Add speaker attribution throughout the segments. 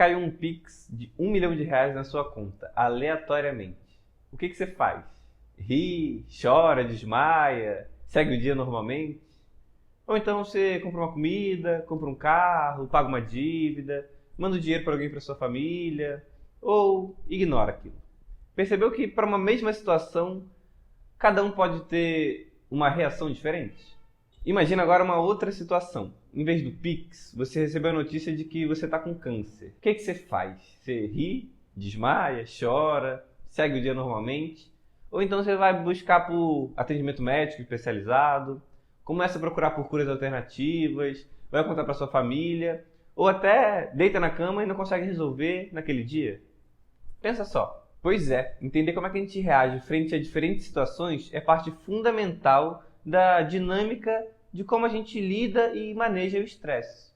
Speaker 1: caiu um Pix de R$ 1 milhão na sua conta, aleatoriamente. O que você faz? Ri, chora, desmaia, segue o dia normalmente? Ou então você compra uma comida, compra um carro, paga uma dívida, manda o dinheiro para alguém para sua família, ou ignora aquilo. Percebeu que para uma mesma situação, cada um pode ter uma reação diferente? Imagina agora uma outra situação. Em vez do Pix, você recebeu a notícia de que você está com câncer. O que você faz? Você ri, desmaia, chora, segue o dia normalmente? Ou então você vai buscar por atendimento médico especializado, começa a procurar por curas alternativas, vai contar para sua família, ou até deita na cama e não consegue resolver naquele dia? Pensa só. Pois é, entender como é que a gente reage frente a diferentes situações é parte fundamental da dinâmica de como a gente lida e maneja o estresse.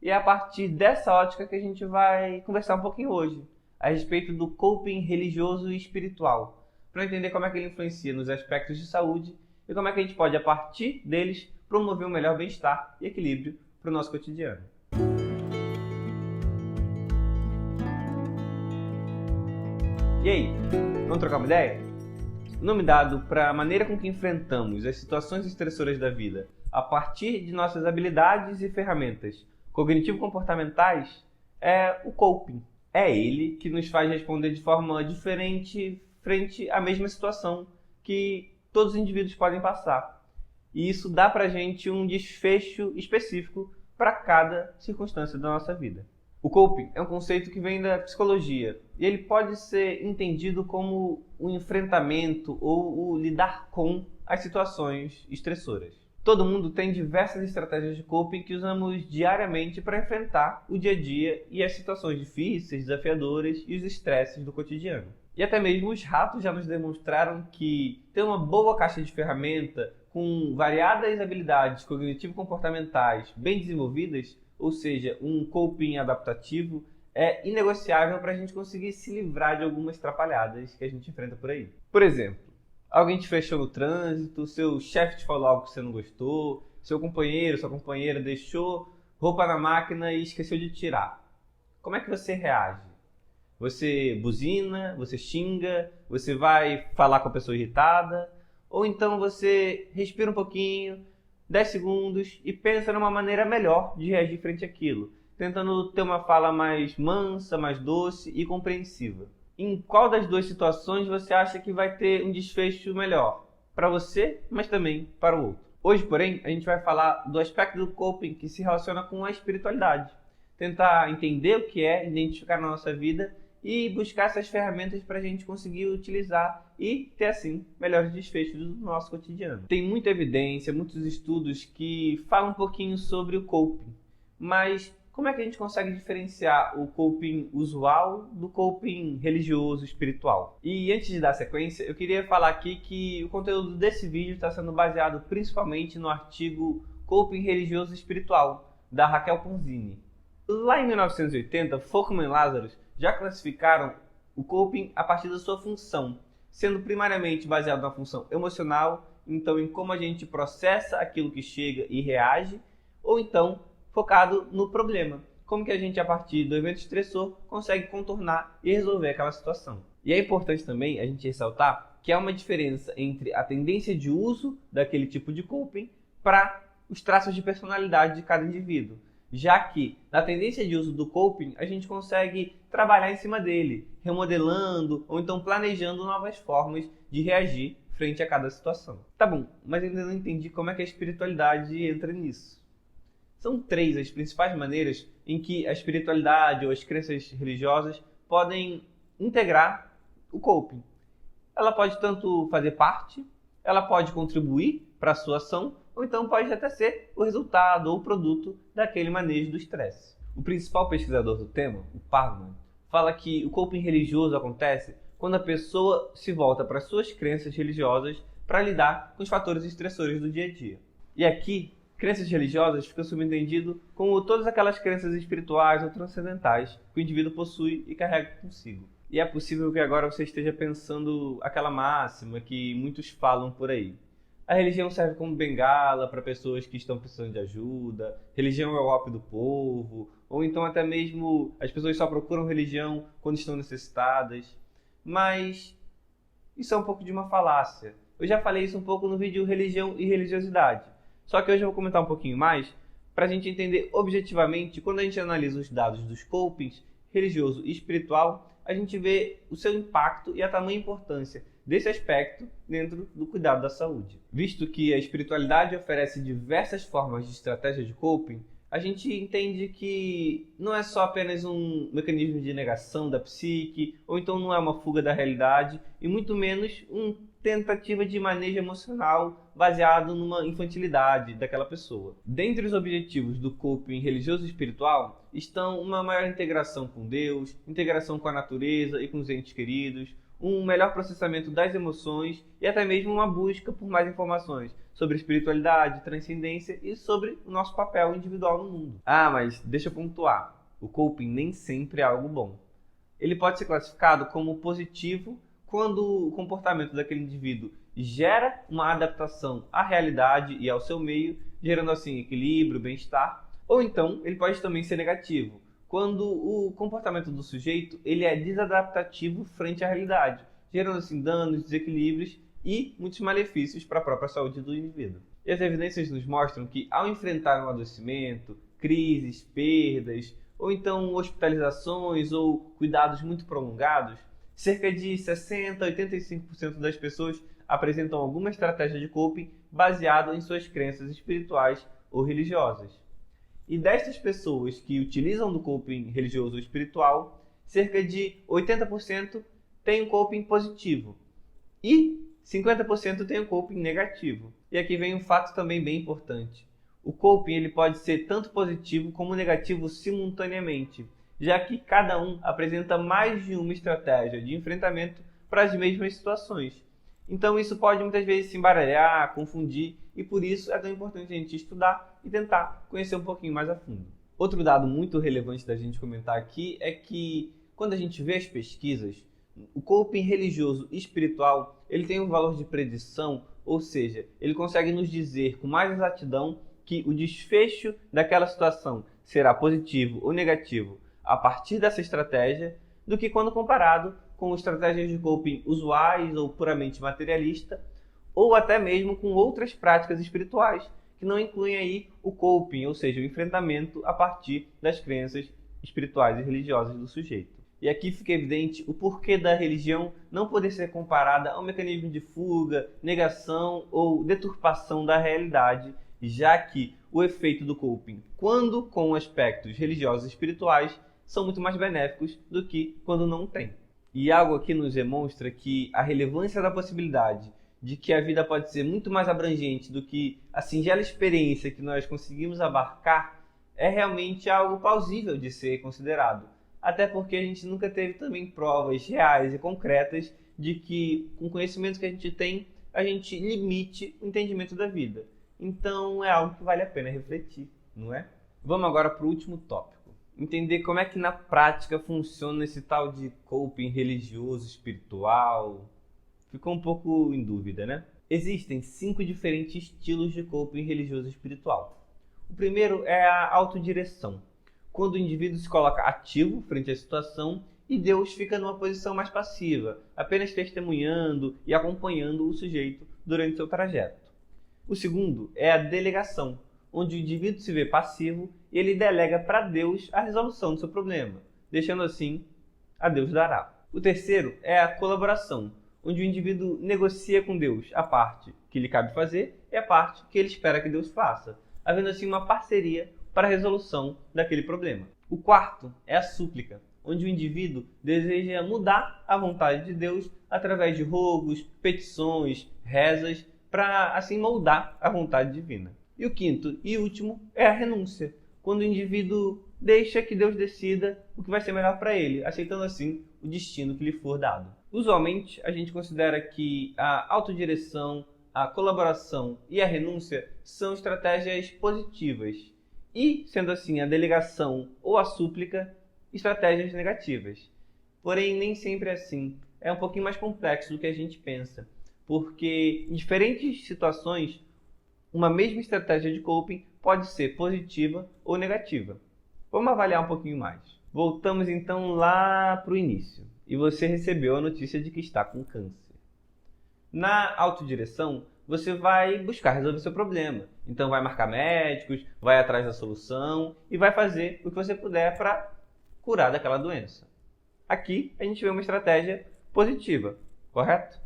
Speaker 1: E é a partir dessa ótica que a gente vai conversar um pouquinho hoje, a respeito do coping religioso e espiritual, para entender como é que ele influencia nos aspectos de saúde e como é que a gente pode, a partir deles, promover um melhor bem-estar e equilíbrio para o nosso cotidiano. E aí, vamos trocar uma ideia? O nome dado para a maneira com que enfrentamos as situações estressoras da vida a partir de nossas habilidades e ferramentas cognitivo-comportamentais é o coping. É ele que nos faz responder de forma diferente frente à mesma situação que todos os indivíduos podem passar. E isso dá para a gente um desfecho específico para cada circunstância da nossa vida. O coping é um conceito que vem da psicologia e ele pode ser entendido como o enfrentamento ou o lidar com as situações estressoras. Todo mundo tem diversas estratégias de coping que usamos diariamente para enfrentar o dia a dia e as situações difíceis, desafiadoras e os estresses do cotidiano. E até mesmo os ratos já nos demonstraram que ter uma boa caixa de ferramenta com variadas habilidades cognitivo-comportamentais bem desenvolvidas, ou seja, um coping adaptativo, é inegociável para a gente conseguir se livrar de algumas atrapalhadas que a gente enfrenta por aí. Por exemplo, alguém te fechou no trânsito, seu chefe te falou algo que você não gostou, seu companheiro, sua companheira deixou roupa na máquina e esqueceu de tirar. Como é que você reage? Você buzina, você xinga, você vai falar com a pessoa irritada, ou então você respira um pouquinho, 10 segundos e pensa numa maneira melhor de reagir frente àquilo, tentando ter uma fala mais mansa, mais doce e compreensiva. Em qual das duas situações você acha que vai ter um desfecho melhor? Para você, mas também para o outro. Hoje, porém, a gente vai falar do aspecto do coping que se relaciona com a espiritualidade. Tentar entender o que é, identificar na nossa vida e buscar essas ferramentas para a gente conseguir utilizar e ter, assim, melhores desfechos do nosso cotidiano. Tem muita evidência, muitos estudos que falam um pouquinho sobre o coping, mas como é que a gente consegue diferenciar o coping usual do coping religioso, espiritual? E antes de dar sequência, eu queria falar aqui que o conteúdo desse vídeo está sendo baseado principalmente no artigo Coping Religioso e Espiritual, da Raquel Ponzini. Lá em 1980, Folkman e Lazarus já classificaram o coping a partir da sua função, sendo primariamente baseado na função emocional, então em como a gente processa aquilo que chega e reage, ou então focado no problema, como que a gente a partir do evento estressor consegue contornar e resolver aquela situação. E é importante também a gente ressaltar que há uma diferença entre a tendência de uso daquele tipo de coping para os traços de personalidade de cada indivíduo, já que na tendência de uso do coping a gente consegue trabalhar em cima dele, remodelando ou então planejando novas formas de reagir frente a cada situação. Tá bom, mas ainda não entendi como é que a espiritualidade entra nisso. São 3 as principais maneiras em que a espiritualidade ou as crenças religiosas podem integrar o coping. Ela pode tanto fazer parte, ela pode contribuir para a sua ação, ou então pode até ser o resultado ou o produto daquele manejo do estresse. O principal pesquisador do tema, o Parman, fala que o coping religioso acontece quando a pessoa se volta para suas crenças religiosas para lidar com os fatores estressores do dia a dia. E aqui, crenças religiosas fica subentendido como todas aquelas crenças espirituais ou transcendentais que o indivíduo possui e carrega consigo. E é possível que agora você esteja pensando aquela máxima que muitos falam por aí. A religião serve como bengala para pessoas que estão precisando de ajuda, religião é o ópio do povo, ou então até mesmo as pessoas só procuram religião quando estão necessitadas. Mas isso é um pouco de uma falácia. Eu já falei isso um pouco no vídeo Religião e Religiosidade. Só que hoje eu vou comentar um pouquinho mais para a gente entender objetivamente, quando a gente analisa os dados dos copings religioso e espiritual, a gente vê o seu impacto e a tamanha importância desse aspecto dentro do cuidado da saúde. Visto que a espiritualidade oferece diversas formas de estratégia de coping, a gente entende que não é só apenas um mecanismo de negação da psique, ou então não é uma fuga da realidade, e muito menos uma tentativa de manejo emocional baseado numa infantilidade daquela pessoa. Dentre os objetivos do coping religioso e espiritual estão uma maior integração com Deus, integração com a natureza e com os entes queridos, um melhor processamento das emoções e até mesmo uma busca por mais informações sobre espiritualidade, transcendência e sobre o nosso papel individual no mundo. Mas deixa eu pontuar, o coping nem sempre é algo bom. Ele pode ser classificado como positivo quando o comportamento daquele indivíduo gera uma adaptação à realidade e ao seu meio, gerando assim equilíbrio, bem-estar, ou então ele pode também ser negativo, quando o comportamento do sujeito ele é desadaptativo frente à realidade, gerando assim danos, desequilíbrios e muitos malefícios para a própria saúde do indivíduo. E as evidências nos mostram que ao enfrentar um adoecimento, crises, perdas, ou então hospitalizações ou cuidados muito prolongados, cerca de 60 a 85% das pessoas apresentam alguma estratégia de coping baseada em suas crenças espirituais ou religiosas. E destas pessoas que utilizam do coping religioso ou espiritual, cerca de 80% têm um coping positivo e 50% têm um coping negativo. E aqui vem um fato também bem importante. O coping ele pode ser tanto positivo como negativo simultaneamente, já que cada um apresenta mais de uma estratégia de enfrentamento para as mesmas situações. Então isso pode muitas vezes se embaralhar, confundir, e por isso é tão importante a gente estudar e tentar conhecer um pouquinho mais a fundo. Outro dado muito relevante da gente comentar aqui é que quando a gente vê as pesquisas, o coping religioso e espiritual ele tem um valor de predição, ou seja, ele consegue nos dizer com mais exatidão que o desfecho daquela situação será positivo ou negativo a partir dessa estratégia, do que quando comparado com estratégias de coping usuais ou puramente materialista, ou até mesmo com outras práticas espirituais, que não incluem aí o coping, ou seja, o enfrentamento a partir das crenças espirituais e religiosas do sujeito. E aqui fica evidente o porquê da religião não poder ser comparada a um mecanismo de fuga, negação ou deturpação da realidade, já que o efeito do coping, quando com aspectos religiosos e espirituais, são muito mais benéficos do que quando não tem. E algo aqui nos demonstra que a relevância da possibilidade de que a vida pode ser muito mais abrangente do que a singela experiência que nós conseguimos abarcar é realmente algo plausível de ser considerado. Até porque a gente nunca teve também provas reais e concretas de que, com o conhecimento que a gente tem, a gente limite o entendimento da vida. Então é algo que vale a pena refletir, não é? Vamos agora para o último tópico. Entender como é que na prática funciona esse tal de coping religioso, espiritual. Ficou um pouco em dúvida, né? Existem 5 diferentes estilos de coping religioso e espiritual. O primeiro é a autodireção, quando o indivíduo se coloca ativo frente à situação e Deus fica numa posição mais passiva, apenas testemunhando e acompanhando o sujeito durante seu trajeto. O segundo é a delegação, onde o indivíduo se vê passivo e ele delega para Deus a resolução do seu problema, deixando assim a Deus dará. O terceiro é a colaboração, onde o indivíduo negocia com Deus a parte que lhe cabe fazer e a parte que ele espera que Deus faça, havendo assim uma parceria para a resolução daquele problema. O quarto é a súplica, onde o indivíduo deseja mudar a vontade de Deus através de rogos, petições, rezas, para assim moldar a vontade divina. E o quinto e último é a renúncia, quando o indivíduo deixa que Deus decida o que vai ser melhor para ele, aceitando assim o destino que lhe for dado. Usualmente, a gente considera que a autodireção, a colaboração e a renúncia são estratégias positivas e, sendo assim, a delegação ou a súplica, estratégias negativas. Porém, nem sempre é assim. É um pouquinho mais complexo do que a gente pensa, porque em diferentes situações, uma mesma estratégia de coping pode ser positiva ou negativa. Vamos avaliar um pouquinho mais. Voltamos então lá para o início. E você recebeu a notícia de que está com câncer. Na autodireção, você vai buscar resolver seu problema. Então vai marcar médicos, vai atrás da solução e vai fazer o que você puder para curar daquela doença. Aqui a gente vê uma estratégia positiva, correto?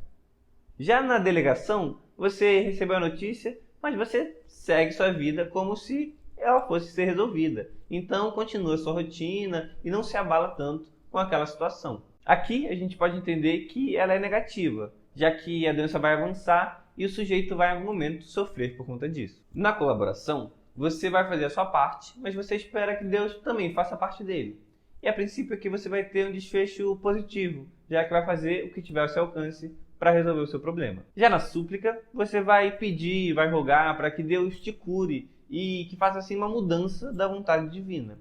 Speaker 1: Já na delegação, você recebeu a notícia, mas você segue sua vida como se ela fosse ser resolvida. Então continua sua rotina e não se abala tanto com aquela situação. Aqui a gente pode entender que ela é negativa, já que a doença vai avançar e o sujeito vai em algum momento sofrer por conta disso. Na colaboração, você vai fazer a sua parte, mas você espera que Deus também faça a parte dele. E a princípio aqui você vai ter um desfecho positivo, já que vai fazer o que tiver ao seu alcance para resolver o seu problema. Já na súplica, você vai pedir, vai rogar para que Deus te cure e que faça assim uma mudança da vontade divina.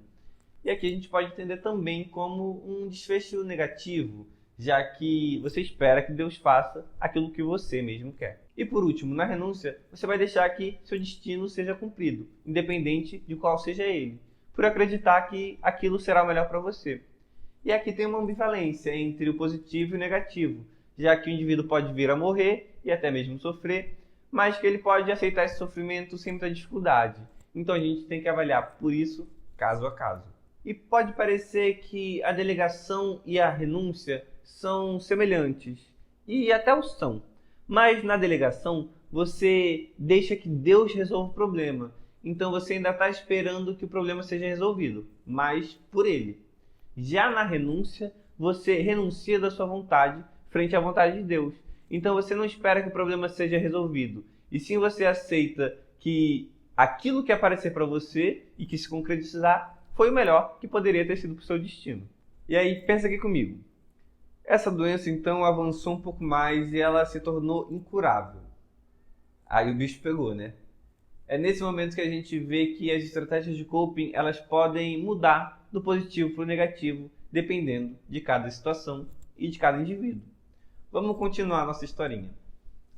Speaker 1: E aqui a gente pode entender também como um desfecho negativo, já que você espera que Deus faça aquilo que você mesmo quer. E por último, na renúncia, você vai deixar que seu destino seja cumprido, independente de qual seja ele, por acreditar que aquilo será o melhor para você. E aqui tem uma ambivalência entre o positivo e o negativo, já que o indivíduo pode vir a morrer e até mesmo sofrer, mas que ele pode aceitar esse sofrimento sem muita dificuldade. Então a gente tem que avaliar por isso, caso a caso. E pode parecer que a delegação e a renúncia são semelhantes, e até o são. Mas na delegação, você deixa que Deus resolva o problema. Então você ainda está esperando que o problema seja resolvido, mas por Ele. Já na renúncia, você renuncia da sua vontade frente à vontade de Deus. Então você não espera que o problema seja resolvido, e sim você aceita que aquilo que aparecer para você e que se concretizar foi o melhor que poderia ter sido para o seu destino. E aí, pensa aqui comigo. Essa doença então avançou um pouco mais e ela se tornou incurável. Aí o bicho pegou, né? É nesse momento que a gente vê que as estratégias de coping elas podem mudar do positivo para o negativo, dependendo de cada situação e de cada indivíduo. Vamos continuar nossa historinha.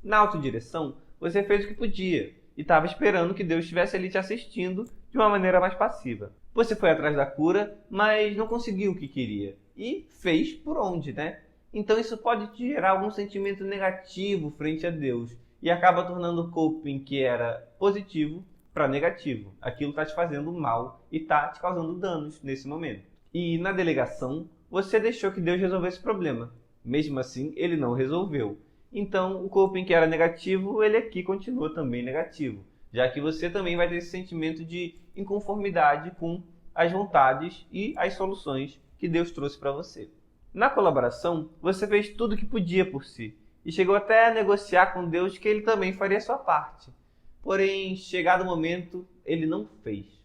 Speaker 1: Na autodireção, você fez o que podia e estava esperando que Deus estivesse ali te assistindo de uma maneira mais passiva. Você foi atrás da cura, mas não conseguiu o que queria. E fez por onde, né? Então isso pode te gerar algum sentimento negativo frente a Deus e acaba tornando o coping que era positivo para negativo. Aquilo está te fazendo mal e está te causando danos nesse momento. E na delegação, você deixou que Deus resolvesse o problema. Mesmo assim, ele não resolveu. Então o coping que era negativo, ele aqui continua também negativo, já que você também vai ter esse sentimento de inconformidade com as vontades e as soluções que Deus trouxe para você. Na colaboração, você fez tudo o que podia por si e chegou até a negociar com Deus que ele também faria a sua parte. Porém, chegado o momento, ele não fez.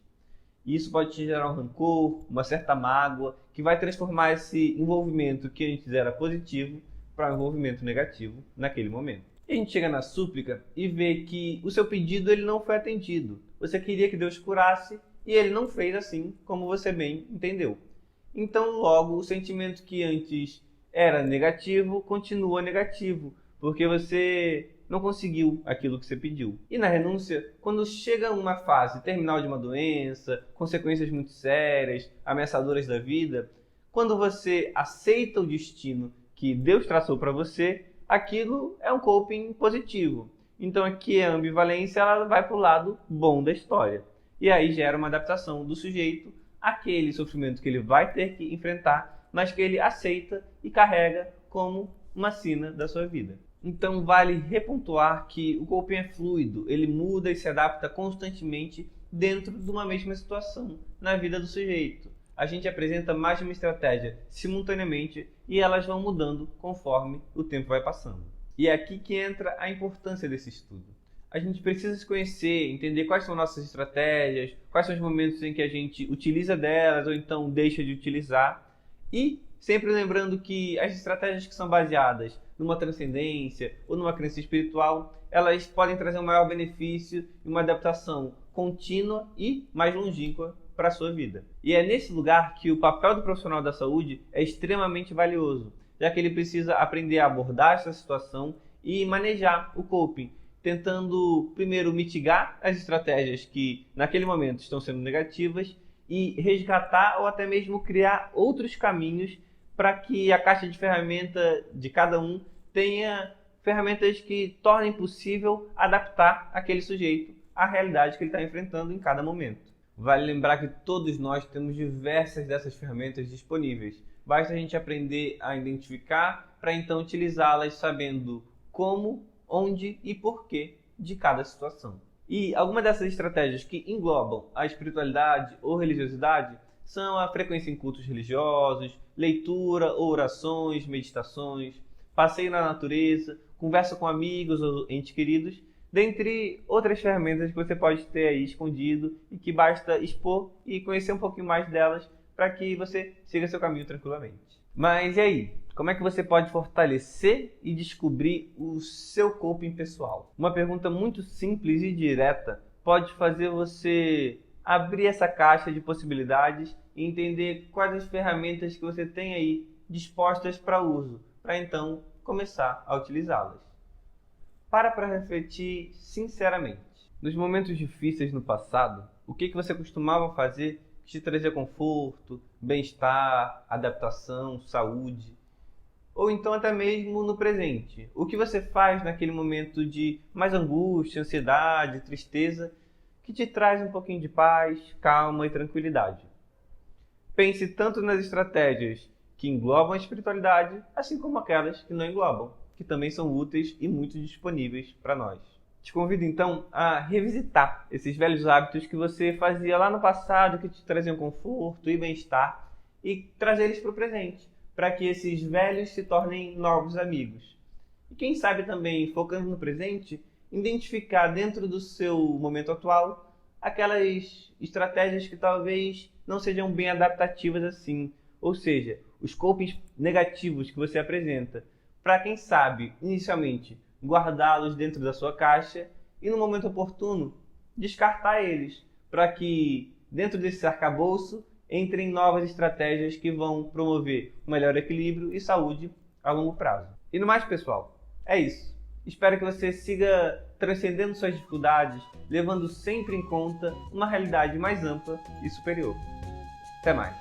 Speaker 1: E isso pode te gerar um rancor, uma certa mágoa, que vai transformar esse envolvimento que antes era positivo para um envolvimento negativo naquele momento. E a gente chega na súplica e vê que o seu pedido ele não foi atendido. Você queria que Deus curasse e ele não fez assim como você bem entendeu. Então, logo, o sentimento que antes era negativo continua negativo, porque você não conseguiu aquilo que você pediu. E na renúncia, quando chega uma fase terminal de uma doença, consequências muito sérias, ameaçadoras da vida, quando você aceita o destino que Deus traçou para você, aquilo é um coping positivo. Então aqui a ambivalência ela vai para o lado bom da história. E aí gera uma adaptação do sujeito àquele sofrimento que ele vai ter que enfrentar, mas que ele aceita e carrega como uma sina da sua vida. Então vale repontuar que o coping é fluido, ele muda e se adapta constantemente dentro de uma mesma situação na vida do sujeito. A gente apresenta mais de uma estratégia simultaneamente e elas vão mudando conforme o tempo vai passando. E é aqui que entra a importância desse estudo. A gente precisa se conhecer, entender quais são nossas estratégias, quais são os momentos em que a gente utiliza delas ou então deixa de utilizar. E sempre lembrando que as estratégias que são baseadas numa transcendência ou numa crença espiritual, elas podem trazer um maior benefício e uma adaptação contínua e mais longínqua para a sua vida. E é nesse lugar que o papel do profissional da saúde é extremamente valioso, já que ele precisa aprender a abordar essa situação e manejar o coping, tentando primeiro mitigar as estratégias que naquele momento estão sendo negativas e resgatar ou até mesmo criar outros caminhos para que a caixa de ferramenta de cada um tenha ferramentas que tornem possível adaptar aquele sujeito à realidade que ele está enfrentando em cada momento. Vale lembrar que todos nós temos diversas dessas ferramentas disponíveis. Basta a gente aprender a identificar para então utilizá-las sabendo como, onde e porquê de cada situação. E algumas dessas estratégias que englobam a espiritualidade ou religiosidade são a frequência em cultos religiosos, leitura ou orações, meditações, passeio na natureza, conversa com amigos ou entes queridos, dentre outras ferramentas que você pode ter aí escondido e que basta expor e conhecer um pouquinho mais delas para que você siga seu caminho tranquilamente. Mas e aí? Como é que você pode fortalecer e descobrir o seu coping pessoal? Uma pergunta muito simples e direta pode fazer você abrir essa caixa de possibilidades e entender quais as ferramentas que você tem aí dispostas para uso, para então começar a utilizá-las. Para refletir sinceramente. Nos momentos difíceis no passado, o que você costumava fazer que te trazia conforto, bem-estar, adaptação, saúde? Ou então até mesmo no presente. O que você faz naquele momento de mais angústia, ansiedade, tristeza, que te traz um pouquinho de paz, calma e tranquilidade? Pense tanto nas estratégias que englobam a espiritualidade, assim como aquelas que não englobam, que também são úteis e muito disponíveis para nós. Te convido então a revisitar esses velhos hábitos que você fazia lá no passado, que te traziam conforto e bem-estar, e trazê-los para o presente, para que esses velhos se tornem novos amigos. E quem sabe também, focando no presente, identificar dentro do seu momento atual aquelas estratégias que talvez não sejam bem adaptativas assim, ou seja, os copings negativos que você apresenta, para quem sabe, inicialmente, guardá-los dentro da sua caixa e no momento oportuno descartar eles, para que dentro desse arcabouço entrem novas estratégias que vão promover um melhor equilíbrio e saúde a longo prazo. E no mais, pessoal, é isso. Espero que você siga transcendendo suas dificuldades, levando sempre em conta uma realidade mais ampla e superior. Até mais!